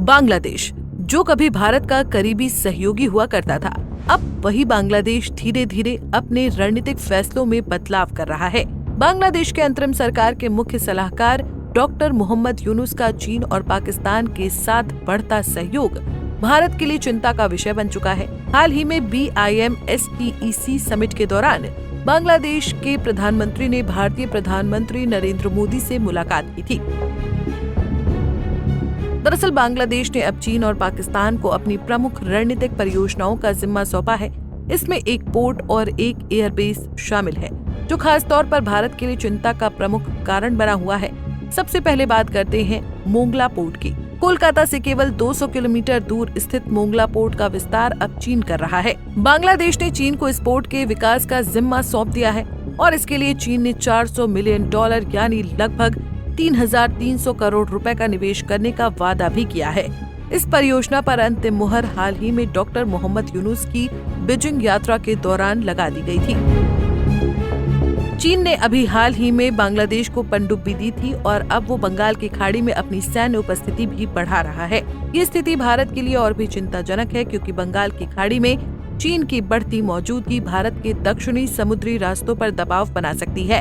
बांग्लादेश, जो कभी भारत का करीबी सहयोगी हुआ करता था, अब वही बांग्लादेश धीरे धीरे अपने रणनीतिक फैसलों में बदलाव कर रहा है। बांग्लादेश के अंतरिम सरकार के मुख्य सलाहकार डॉक्टर मोहम्मद यूनुस का चीन और पाकिस्तान के साथ बढ़ता सहयोग भारत के लिए चिंता का विषय बन चुका है। हाल ही में BIMSTEC समिट के दौरान बांग्लादेश के प्रधानमंत्री ने भारतीय प्रधानमंत्री नरेंद्र मोदी से मुलाकात की थी। दरअसल बांग्लादेश ने अब चीन और पाकिस्तान को अपनी प्रमुख रणनीतिक परियोजनाओं का जिम्मा सौंपा है। इसमें एक पोर्ट और एक एयरबेस शामिल है, जो खास तौर पर भारत के लिए चिंता का प्रमुख कारण बना हुआ है। सबसे पहले बात करते हैं मोंगला पोर्ट की। कोलकाता से केवल 200 किलोमीटर दूर स्थित मोंगला पोर्ट का विस्तार अब चीन कर रहा है। बांग्लादेश ने चीन को इस पोर्ट के विकास का जिम्मा सौंप दिया है और इसके लिए चीन ने $400 मिलियन यानी लगभग 3,300 करोड़ रुपए का निवेश करने का वादा भी किया है। इस परियोजना पर अंतिम मुहर हाल ही में डॉक्टर मोहम्मद यूनुस की बीजिंग यात्रा के दौरान लगा दी गई थी। चीन ने अभी हाल ही में बांग्लादेश को पनडुब्बी दी थी और अब वो बंगाल की खाड़ी में अपनी सैन्य उपस्थिति भी बढ़ा रहा है। ये स्थिति भारत के लिए और भी चिंताजनक है, क्योंकि बंगाल की खाड़ी में चीन की बढ़ती मौजूदगी भारत के दक्षिणी समुद्री रास्तों पर दबाव बना सकती है।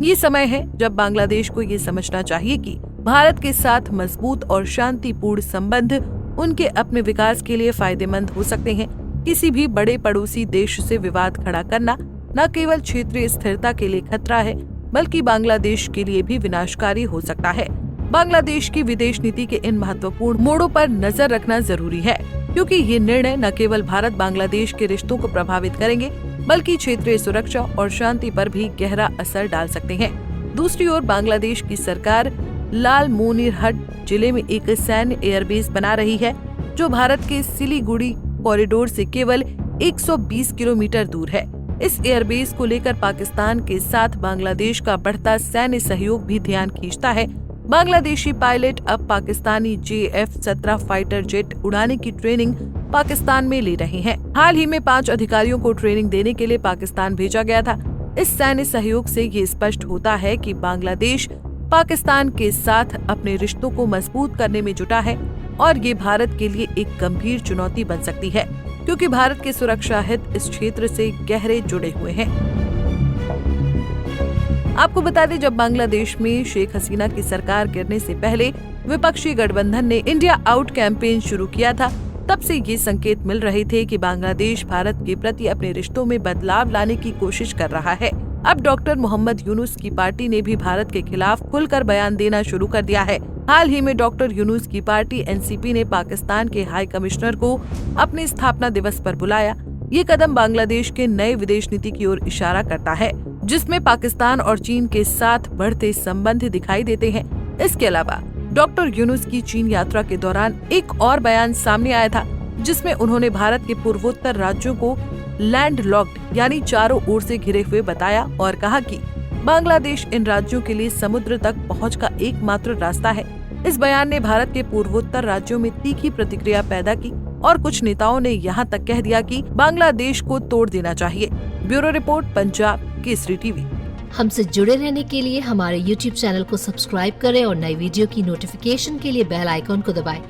ये समय है जब बांग्लादेश को ये समझना चाहिए कि भारत के साथ मजबूत और शांतिपूर्ण संबंध उनके अपने विकास के लिए फायदेमंद हो सकते हैं। किसी भी बड़े पड़ोसी देश से विवाद खड़ा करना न केवल क्षेत्रीय स्थिरता के लिए खतरा है, बल्कि बांग्लादेश के लिए भी विनाशकारी हो सकता है। बांग्लादेश की विदेश नीति के इन महत्वपूर्ण मोड़ों पर नजर रखना जरूरी है, क्योंकि ये निर्णय न केवल भारत बांग्लादेश के रिश्तों को प्रभावित करेंगे, बल्कि क्षेत्रीय सुरक्षा और शांति पर भी गहरा असर डाल सकते हैं। दूसरी ओर बांग्लादेश की सरकार लालमोनिरहट जिले में एक सैन्य एयरबेस बना रही है, जो भारत के सिलीगुड़ी कॉरिडोर से केवल 120 किलोमीटर दूर है। इस एयरबेस को लेकर पाकिस्तान के साथ बांग्लादेश का बढ़ता सैन्य सहयोग भी ध्यान खींचता है। बांग्लादेशी पायलट अब पाकिस्तानी JF-17 फाइटर जेट उड़ाने की ट्रेनिंग पाकिस्तान में ले रहे हैं। हाल ही में 5 अधिकारियों को ट्रेनिंग देने के लिए पाकिस्तान भेजा गया था। इस सैन्य सहयोग से ये स्पष्ट होता है कि बांग्लादेश पाकिस्तान के साथ अपने रिश्तों को मजबूत करने में जुटा है और ये भारत के लिए एक गंभीर चुनौती बन सकती है, क्योंकि भारत के सुरक्षा हित इस क्षेत्र से गहरे जुड़े हुए हैं। आपको बता दें, जब बांग्लादेश में शेख हसीना की सरकार गिरने से पहले विपक्षी गठबंधन ने इंडिया आउट कैंपेन शुरू किया था, तब से ये संकेत मिल रहे थे कि बांग्लादेश भारत के प्रति अपने रिश्तों में बदलाव लाने की कोशिश कर रहा है। अब डॉक्टर मोहम्मद यूनुस की पार्टी ने भी भारत के खिलाफ खुलकर बयान देना शुरू कर दिया है। हाल ही में डॉक्टर यूनुस की पार्टी NCP ने पाकिस्तान के हाई कमिश्नर को अपने स्थापना दिवस पर बुलाया। ये कदम बांग्लादेश के नए विदेश नीति की ओर इशारा करता है, जिसमें पाकिस्तान और चीन के साथ बढ़ते संबंध दिखाई देते हैं। इसके अलावा डॉक्टर यूनुस की चीन यात्रा के दौरान एक और बयान सामने आया था, जिसमें उन्होंने भारत के पूर्वोत्तर राज्यों को लैंड लॉक्ड यानी चारों ओर से घिरे हुए बताया और कहा कि बांग्लादेश इन राज्यों के लिए समुद्र तक पहुंच का एकमात्र रास्ता है। इस बयान ने भारत के पूर्वोत्तर राज्यों में तीखी प्रतिक्रिया पैदा की और कुछ नेताओं ने यहां तक कह दिया कि बांग्लादेश को तोड़ देना चाहिए। Bureau report, Punjab Kesari TV. हमसे जुड़े रहने के लिए हमारे YouTube चैनल को सब्सक्राइब करें और नई वीडियो की नोटिफिकेशन के लिए बेल आइकॉन को दबाएं।